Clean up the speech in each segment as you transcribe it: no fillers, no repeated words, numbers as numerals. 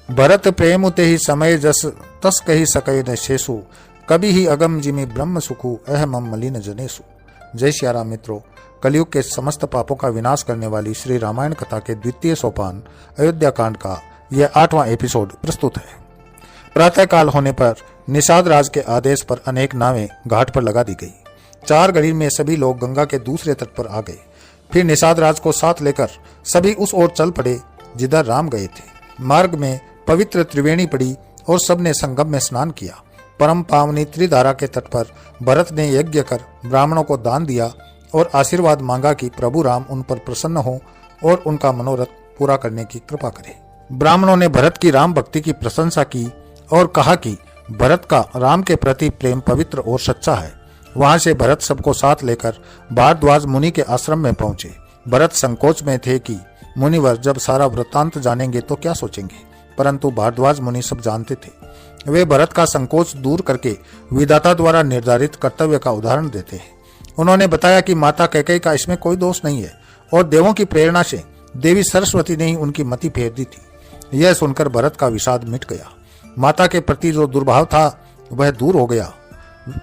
भरत प्रेम ते ही समय जस तस कही सके न शेषु, कभी ही अगम जिमि ब्रह्म सुखु अहमम मलिन जनेसु। जय श्री राम मित्रों, कलयुग के समस्त पापों का विनाश करने वाली श्री रामायण कथा के द्वितीय सोपान अयोध्या कांड का यह 8वां एपिसोड प्रस्तुत है। प्रातः काल होने पर निषाद राज के आदेश पर अनेक नावें घाट पर लगा दी गई। 4 घड़ी में सभी लोग गंगा के दूसरे तट पर आ गए। फिर निषाद राज को साथ लेकर सभी उस ओर चल पड़े जिधर राम गए थे। मार्ग में पवित्र त्रिवेणी पड़ी और सबने संगम में स्नान किया। परम पावनी त्रिधारा के तट पर भरत ने यज्ञ कर ब्राह्मणों को दान दिया और आशीर्वाद मांगा कि प्रभु राम उन पर प्रसन्न हो और उनका मनोरथ पूरा करने की कृपा करे। ब्राह्मणों ने भरत की राम भक्ति की प्रशंसा की और कहा कि भरत का राम के प्रति प्रेम पवित्र और सच्चा है। वहां से भरत सबको साथ लेकर भारद्वाज मुनि के आश्रम में पहुंचे। भरत संकोच में थे कि मुनिवर जब सारा वृत्तांत जानेंगे तो क्या सोचेंगे, परंतु भारद्वाज मुनि सब जानते थे। वे भरत का संकोच दूर करके विधाता द्वारा निर्धारित कर्तव्य का उदाहरण देते हैं। उन्होंने बताया कि माता कैकेयी का इसमें कोई दोष नहीं है और देवों की प्रेरणा से देवी सरस्वती ने ही उनकी मति फेर दी थी। यह सुनकर भरत का विषाद मिट गया। माता के प्रति जो दुर्भाव था वह दूर हो गया।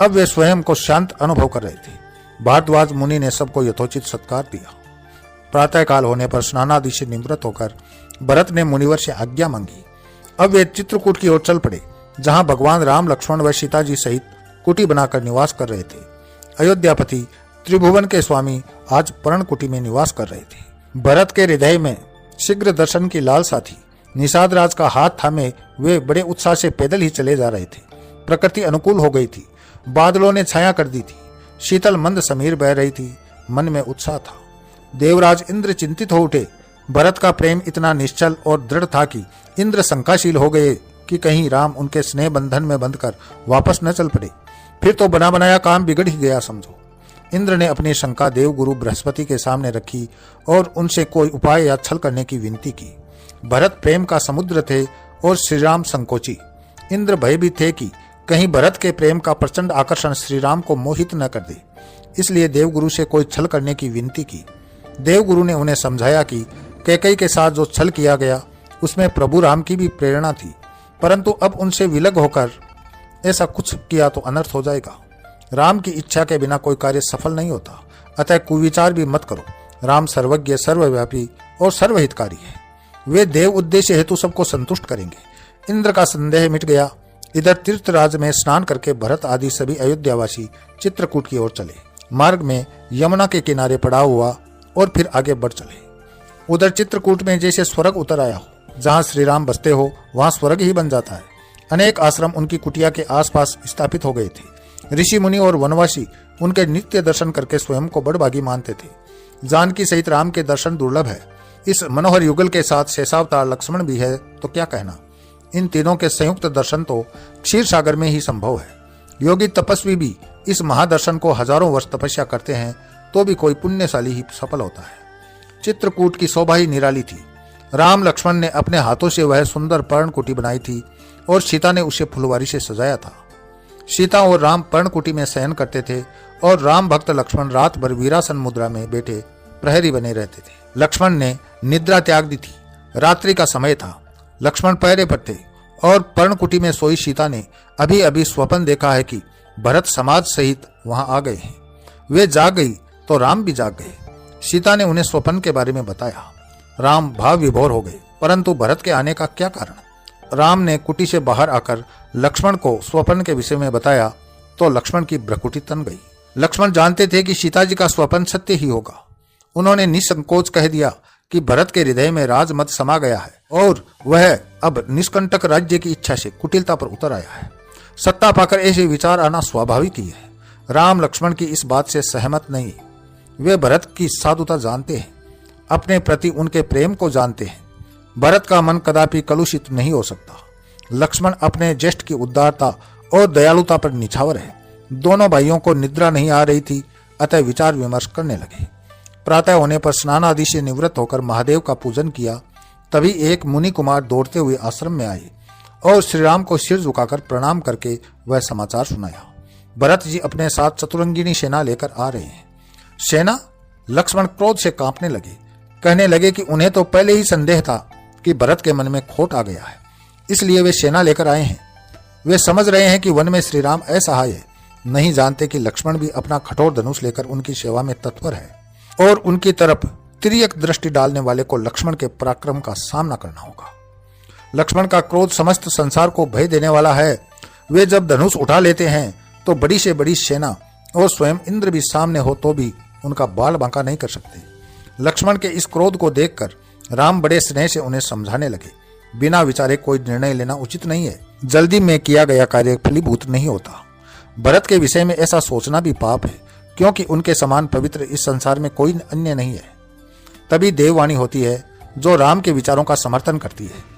अब वे स्वयं को शांत अनुभव कर रहे थे। भारद्वाज मुनि ने सबको यथोचित सत्कार दिया। प्रातः काल होने पर स्नानादि से निवृत्त होकर भरत ने मुनिवर से आज्ञा मांगी। अब वे चित्रकूट की ओर चल पड़े, जहां भगवान राम, लक्ष्मण व सीता जी सहित कुटी बनाकर निवास कर रहे थे। अयोध्यापति त्रिभुवन के स्वामी आज पर्णकुटी में निवास कर रहे थे। भरत के हृदय में शीघ्र दर्शन की लालसा थी। निषाद राज का हाथ थामे वे बड़े उत्साह से पैदल ही चले जा रहे थे। प्रकृति अनुकूल हो गई थी। बादलों ने छाया कर दी थी। शीतल मंद समीर बह रही थी। मन में उत्साह था। देवराज इंद्र चिंतित हो उठे। भरत का प्रेम इतना निश्चल और दृढ़ था कि इंद्र शंकाशील हो गए कि कहीं राम उनके स्नेह बंधन में बंधकर वापस न चल पड़े। फिर तो बना बनाया काम बिगड़ ही गया समझो। इंद्र ने अपनी शंका देवगुरु बृहस्पति के सामने रखी और उनसे कोई उपाय या छल करने की विनती की। भरत प्रेम का समुद्र थे और श्रीराम संकोची। इंद्र भयभीत थे कि कहीं भरत के प्रेम का प्रचंड आकर्षण श्रीराम को मोहित न कर दे। इसलिए देवगुरु से कोई छल करने की विनती की। देवगुरु ने उन्हें समझाया कि कैकेयी के साथ जो छल किया गया उसमें प्रभु राम की भी प्रेरणा थी, परंतु अब उनसे विलग होकर ऐसा कुछ किया तो अनर्थ हो जाएगा। राम की इच्छा के बिना कोई कार्य सफल नहीं होता, अतः कुविचार भी मत करो। राम सर्वज्ञ, सर्वव्यापी और सर्वहितकारी है। वे देव उद्देश्य हेतु सबको संतुष्ट करेंगे। इंद्र का संदेह मिट गया। इधर तीर्थराज में स्नान करके भरत आदि सभी अयोध्यावासी चित्रकूट की ओर चले। मार्ग में यमुना के किनारे पड़ा हुआ और फिर आगे बढ़ चले। उधर चित्रकूट में जैसे स्वर्ग उतर आया हो। जहां श्री राम बसते हो वहां स्वर्ग ही बन जाता है। अनेक आश्रम उनकी कुटिया के आसपास स्थापित हो गए थे। ऋषि मुनि और वनवासी उनके नित्य दर्शन करके स्वयं को बड़भागी मानते थे। जानकी सहित राम के दर्शन दुर्लभ है। इस मनोहर युगल के साथ शेषावतार लक्ष्मण भी है तो क्या कहना। इन तीनों के संयुक्त दर्शन तो क्षीर सागर में ही संभव है। योगी तपस्वी भी इस महादर्शन को हजारों वर्ष तपस्या करते हैं तो भी कोई पुण्यशाली ही सफल होता है। चित्रकूट की शोभा ही निराली थी। राम लक्ष्मण ने अपने हाथों से वह सुंदर पर्णकुटी बनाई थी और सीता ने उसे फुलवारी से सजाया था। सीता और राम पर्णकुटी में शयन करते थे और राम भक्त लक्ष्मण रात भर वीरासन मुद्रा में बैठे प्रहरी बने रहते थे। लक्ष्मण ने निद्रा त्याग दी थी। रात्रि का समय था। लक्ष्मण पहरे पर थे और पर्णकुटी में सोई सीता ने अभी अभी स्वप्न देखा है कि भरत समाज सहित वहां आ गए हैं। वे जाग गई तो राम भी जाग गए। सीता ने उन्हें स्वप्न के बारे में बताया। राम भाव विभोर हो गए, परंतु भरत के आने का क्या कारण। राम ने कुटी से बाहर आकर लक्ष्मण को स्वप्न के विषय में बताया तो लक्ष्मण की भ्रुकुटी तन गई। लक्ष्मण जानते थे कि सीता जी का स्वप्न सत्य ही होगा। उन्होंने निसंकोच कह दिया कि भरत के हृदय में राजमत समा गया है और वह अब निष्कंटक राज्य की इच्छा से कुटिलता पर उतर आया है। सत्ता पाकर ऐसे विचार आना स्वाभाविक ही है। राम लक्ष्मण की इस बात से सहमत नहीं। वे भरत की साधुता जानते हैं, अपने प्रति उनके प्रेम को जानते हैं। भरत का मन कदापि कलुषित नहीं हो सकता। लक्ष्मण अपने ज्येष्ठ की उदारता और दयालुता पर निछावर है। दोनों भाइयों को निद्रा नहीं आ रही थी, अतः विचार विमर्श करने लगे। प्रातः होने पर स्नान आदि से निवृत्त होकर महादेव का पूजन किया तभी एक मुनि कुमार दौड़ते हुए आश्रम में आए और श्री राम को सिर झुकाकर प्रणाम करके वह समाचार सुनाया। भरत जी अपने साथ चतुरंगिनी सेना लेकर आ रहे हैं। सेना? लक्ष्मण क्रोध से कांपने लगे, कहने लगे कि उन्हें तो पहले ही संदेह था कि भरत के मन में खोट आ गया है, इसलिए वे सेना लेकर आए हैं। वे समझ रहे हैं कि वन में श्री राम असहाय है, नहीं जानते कि लक्ष्मण भी अपना कठोर धनुष लेकर उनकी सेवा में तत्पर है और उनकी तरफ तिर्यक दृष्टि डालने वाले को लक्ष्मण के पराक्रम का सामना करना होगा। लक्ष्मण का क्रोध समस्त संसार को भय देने वाला है। वे जब धनुष उठा लेते हैं तो बड़ी से बड़ी सेना और स्वयं इंद्र भी सामने हो तो भी उनका बाल बांका नहीं कर सकते। लक्ष्मण के इस क्रोध को देखकर राम बड़े स्नेह से उन्हें समझाने लगे, बिना विचारे कोई निर्णय लेना उचित नहीं है। जल्दी में किया गया कार्य फलीभूत नहीं होता। भरत के विषय में ऐसा सोचना भी पाप है, क्योंकि उनके समान पवित्र इस संसार में कोई अन्य नहीं है। तभी देववाणी होती है जो राम के विचारों का समर्थन करती है।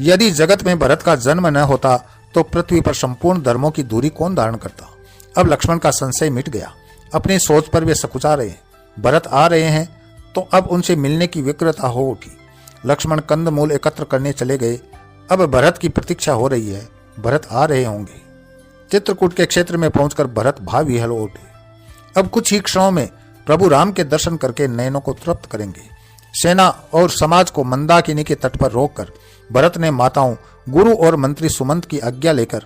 यदि जगत में भरत का जन्म न होता तो पृथ्वी पर संपूर्ण धर्मों की दूरी कौन धारण करता। अब लक्ष्मण का संशय मिट गया। अपनी सोच पर वे सकुचा रहे। भरत आ रहे हैं तो अब उनसे मिलने की व्यग्रता हो उठी। लक्ष्मण कंदमूल एकत्र करने चले गए। अब भरत की प्रतीक्षा हो रही है। भरत आ रहे होंगे। चित्रकूट के क्षेत्र में पहुंचकर भरत भावविह्वल हो उठे। अब कुछ ही क्षणों में प्रभु राम के दर्शन करके नयनों को तृप्त करेंगे। सेना और समाज को मंदाकिनी के तट पर रोककर भरत ने माताओं, गुरु और मंत्री सुमंत की आज्ञा लेकर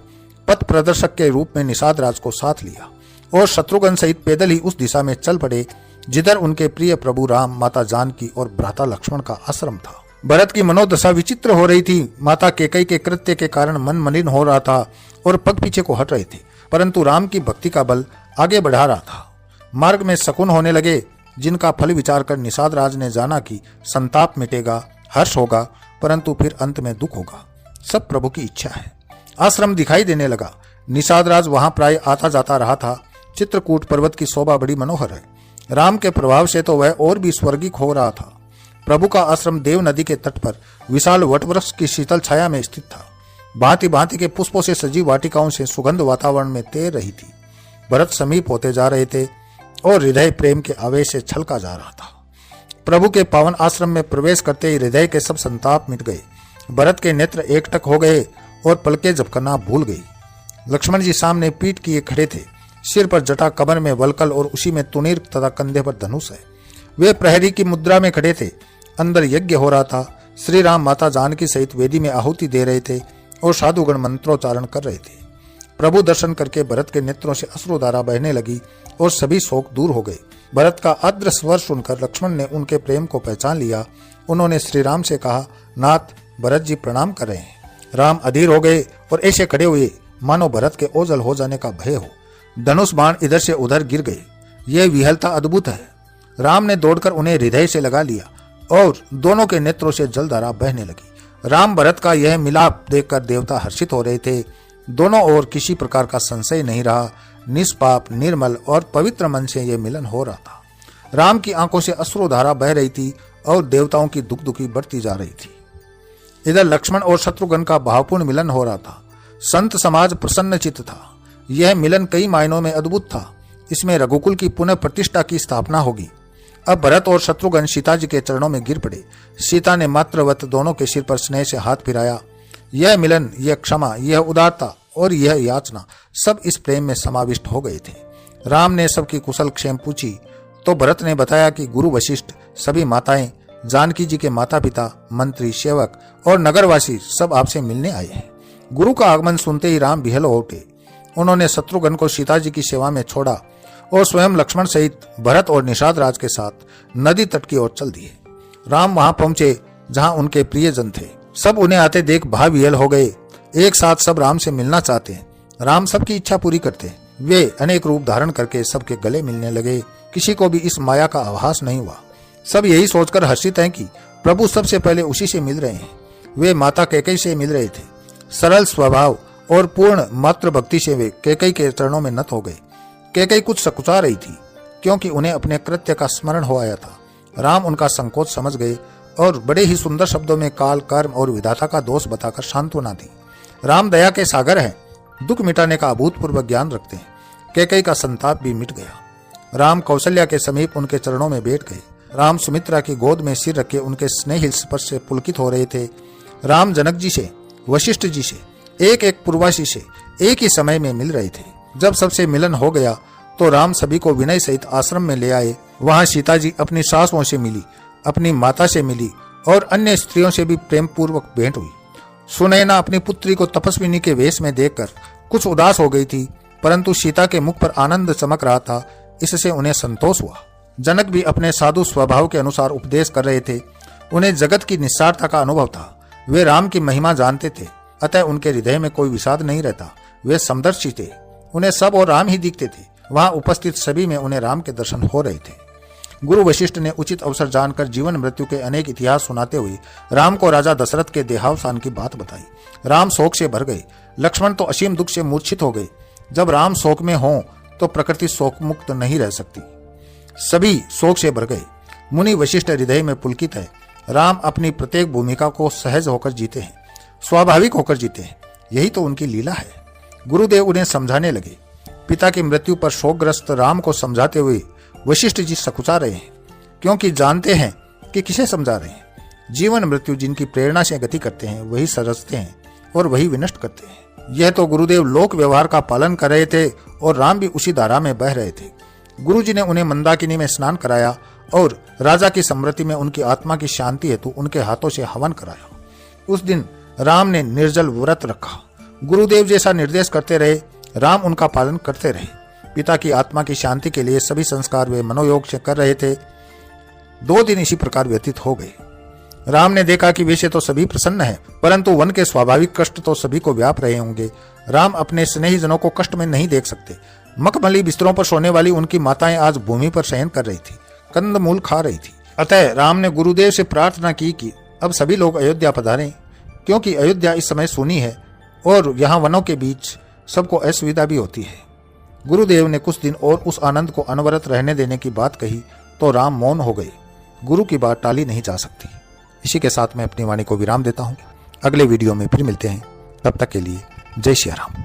पथ प्रदर्शक के रूप में निषाद राज को साथ लिया और शत्रुघ्न सहित पैदल ही उस दिशा में चल पड़े जिधर उनके प्रिय प्रभु राम, माता जानकी और भ्राता लक्ष्मण का आश्रम था। भरत की मनोदशा विचित्र हो रही थी। माता कैकेयी के कृत्य के कारण मन मलिन हो रहा था और पग पीछे को हट रहे थे, परंतु राम की भक्ति का बल आगे बढ़ा रहा था। मार्ग में शकुन होने लगे, जिनका फल विचार कर निषाद राज ने जाना कि संताप मिटेगा, हर्ष होगा, परंतु फिर अंत में दुख होगा। सब प्रभु की इच्छा है। आश्रम दिखाई देने लगा। निषाद राज वहां प्राय आता जाता रहा था। चित्रकूट पर्वत की शोभा बड़ी मनोहर है। राम के प्रभाव से तो वह और भी स्वर्गिक हो रहा था। प्रभु का आश्रम देव नदी के तट पर विशाल वटवृक्ष की शीतल छाया में स्थित था। भांति भांति के पुष्पों से सजी वाटिकाओं से सुगंध वातावरण में तैर रही थी। भरत समीप होते जा रहे थे और हृदय प्रेम के आवेश से छलका जा रहा था। प्रभु के पावन आश्रम में प्रवेश करते ही हृदय के सब संताप मिट गए। भरत के नेत्र एकटक हो गए और पलकें झपकना भूल गई। लक्ष्मण जी सामने पीठ किए खड़े थे। सिर पर जटा, कमर में वलकल और उसी में तुनीर तथा कंधे पर धनुष है। वे प्रहरी की मुद्रा में खड़े थे। अंदर यज्ञ हो रहा था। श्री राम माता जानकी सहित वेदी में आहुति दे रहे थे और साधुगण मंत्रोच्चारण कर रहे थे। प्रभु दर्शन करके भरत के नेत्रों से अश्रुधारा बहने लगी और सभी शोक दूर हो गए। भरत का आर्द्र स्वर सुनकर लक्ष्मण ने उनके प्रेम को पहचान लिया। उन्होंने श्री राम से कहा, नाथ, भरत जी प्रणाम कर रहे हैं। राम अधीर हो गए और ऐसे खड़े हुए मानो भरत के ओझल हो जाने का भय हो। धनुष बाण इधर से उधर गिर गए। यह विहलता अद्भुत है। राम ने दौड़कर उन्हें हृदय से लगा लिया और दोनों के नेत्रों से जलधारा बहने लगी। राम भरत का यह मिलाप देखकर देवता हर्षित हो रहे थे। दोनों ओर किसी प्रकार का संशय नहीं रहा। निष्पाप, निर्मल और पवित्र मन से यह मिलन हो रहा था। राम की आंखों से अश्रुधारा बह रही थी और देवताओं की दुख दुखी बढ़ती जा रही थी। इधर लक्ष्मण और शत्रुघ्न का भावपूर्ण मिलन हो रहा था। संत समाज प्रसन्न चित्त था। यह मिलन कई मायनों में अद्भुत था। इसमें रघुकुल की पुनः प्रतिष्ठा की स्थापना होगी। अब भरत और शत्रुघ्न सीता जी के चरणों में गिर पड़े। सीता ने मातृवत दोनों के सिर पर स्नेह से हाथ फिराया। यह मिलन, यह क्षमा, यह उदारता और यह याचना सब इस प्रेम में समाविष्ट हो गए थे। राम ने सबकी कुशल क्षेम पूछी तो भरत ने बताया कि गुरु वशिष्ठ, सभी माताएं, जानकी जी के माता पिता, मंत्री, सेवक और नगरवासी सब आपसे मिलने आए हैं। गुरु का आगमन सुनते ही राम विह्वल हो उठे। उन्होंने शत्रुघ्न को सीता जी की सेवा में छोड़ा और स्वयं लक्ष्मण सहित भरत और निषाद राज के साथ नदी तट की ओर चल दिए। राम वहां पहुंचे जहां उनके प्रियजन थे। सब उन्हें आते देख भाव विह्वल हो गए। एक साथ सब राम से मिलना चाहते हैं। राम सबकी इच्छा पूरी करते हैं। वे अनेक रूप धारण करके सबके गले मिलने लगे। किसी को भी इस माया का आभास नहीं हुआ। सब यही सोचकर हर्षित हैं कि प्रभु सबसे पहले उसी से मिल रहे हैं। वे माता कैकेयी से मिल रहे थे। सरल स्वभाव और पूर्ण मातृ भक्ति से वे कैकेयी के चरणों में नत हो गए। कैकेयी कुछ सकुचा रही थी क्योंकि उन्हें अपने कृत्य का स्मरण हो आया था। राम उनका संकोच समझ गए और बड़े ही सुंदर शब्दों में काल, कर्म और विधाता का दोष बताकर सांत्वना दी। राम दया के सागर हैं, दुख मिटाने का अभूतपूर्व ज्ञान रखते हैं। कैकेयी का संताप भी मिट गया। राम कौशल्या के समीप उनके चरणों में बैठ गए। राम सुमित्रा की गोद में सिर रखे उनके स्नेहिल स्पर्श से पुलकित हो रहे थे। राम जनक जी से, वशिष्ठ जी से, एक एक पूर्वासी से एक ही समय में मिल रहे थे। जब सबसे मिलन हो गया तो राम सभी को विनय सहित आश्रम में ले आए। वहां सीता जी अपनी सासुओं से मिली, अपनी माता से मिली और अन्य स्त्रियों से भी प्रेम पूर्वक भेंट हुई। सुनैना अपनी पुत्री को तपस्विनी के वेश में देखकर कुछ उदास हो गई थी, परंतु सीता के मुख पर आनंद चमक रहा था, इससे उन्हें संतोष हुआ। जनक भी अपने साधु स्वभाव के अनुसार उपदेश कर रहे थे। उन्हें जगत की निस्सारता का अनुभव था। वे राम की महिमा जानते थे, अतः उनके हृदय में कोई विषाद नहीं रहता। वे समदर्शी थे, उन्हें सब और राम ही दिखते थे। वहां उपस्थित सभी में उन्हें राम के दर्शन हो रहे थे। गुरु वशिष्ठ ने उचित अवसर जानकर जीवन मृत्यु के अनेक इतिहास सुनाते हुए राम को राजा दशरथ के देहावसान की बात बताई। राम शोक से भर गए। लक्ष्मण तो असीम दुख से मूर्छित हो गए। जब राम शोक में हो तो प्रकृति शोक मुक्त नहीं रह सकती। सभी शोक से भर गए। मुनि वशिष्ठ हृदय में पुलकित है। राम अपनी प्रत्येक भूमिका को सहज होकर जीते हैं, स्वाभाविक होकर जीते हैं। यही तो उनकी लीला है। गुरुदेव उन्हें समझाने लगे। पिता की मृत्यु पर शोकग्रस्त राम को समझाते हुए वशिष्ठ जी सकुचा रहे हैं, क्योंकि जानते हैं कि किसे समझा रहे हैं। जीवन मृत्यु जिनकी प्रेरणा से गति करते हैं वही सरसते हैं और वही विनष्ट करते हैं। यह तो गुरुदेव लोक व्यवहार का पालन कर रहे थे और राम भी उसी धारा में बह रहे थे। गुरुजी ने उन्हें मंदाकिनी में स्नान कराया और राजा की स्मृति में उनकी आत्मा की शांति हेतु उनके हाथों से हवन कराया। उस दिन राम ने निर्जल व्रत रखा। गुरुदेव जैसा निर्देश करते रहे, राम उनका पालन करते रहे। पिता की आत्मा की शांति के लिए सभी संस्कार वे मनोयोग से कर रहे थे। 2 दिन इसी प्रकार व्यतीत हो गए। राम ने देखा कि वैसे तो सभी प्रसन्न हैं, परंतु वन के स्वाभाविक कष्ट तो सभी को व्याप रहे होंगे। राम अपने स्नेही जनों को कष्ट में नहीं देख सकते। मखमली बिस्तरों पर सोने वाली उनकी माताएं आज भूमि पर शयन कर रही थी, कंद मूल खा रही थी। अतः राम ने गुरुदेव से प्रार्थना की कि अब सभी लोग अयोध्या पधारें, क्योंकि अयोध्या इस समय सूनी है और यहाँ वनों के बीच सबको असुविधा भी होती है। गुरुदेव ने कुछ दिन और उस आनंद को अनवरत रहने देने की बात कही तो राम मौन हो गए। गुरु की बात टाली नहीं जा सकती। इसी के साथ मैं अपनी वाणी को विराम देता हूँ। अगले वीडियो में फिर मिलते हैं। तब तक के लिए जय श्री राम।